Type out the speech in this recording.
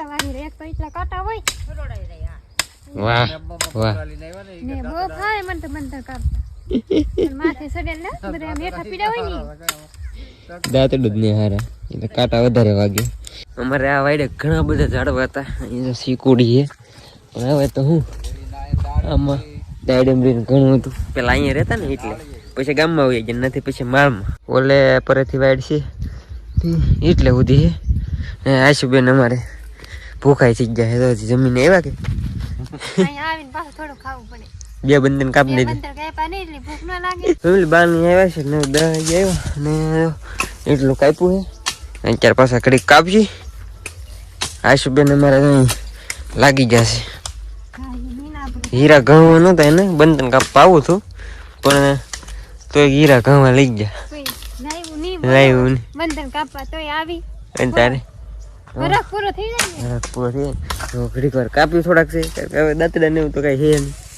કાંટા વાળી રે એક તો એટલા કાંટા હોય વાહ વાહ ને બહુ ખાય મન તો કાપતા માથે સડેલ ને બધા મેઠા પીડા હોય ને દાંતડું જ નહીં હારા એટલે કાંટા વધારે વાગે અમારે આ વાડે ઘણા બધા ઝાડવા હતા અહીંયા શીકુડી છે પણ હવે તો હું આમાં દાડમ રીને ઘણું હતું પેલા અહીંયા રહેતા ને એટલે પછી ગામમાં આવી ગયા નથી પછી માળમાં ઓલે પરેથી વાડ છે એટલે સુધી છે આશુબેન અમારે ભૂખાઈ થઈ ગયા છે તો જમીને આવ્યા કે અહીંયા આવીને પાછું થોડું ખાવું પડે બે બંધન કાપી દીધી બંદર કાપ્યા નહીં એટલે ભૂખ ન લાગે ફેમિલી બારની આવ્યા છે 9-10 વાગે આવ્યા ને એટલું કાપ્યું છે અત્યારે પાછા કડીક કાપજી આશુબેન અમારે લાગી જશે હીરા ઘઉં નહોતા એને બંધન કાપવા આવું હતું પણ તો હીરા ઘઉં લઈ ગયા લાવ્યું બંધન કાપવા તોય આવી અને તારે વરખ પૂરો થઈ જાય ને પૂરો થઈ ઘડીક વાર કાપ્યું થોડાક છે હવે દાંતડા ને એવું તો કઈ છે નહીં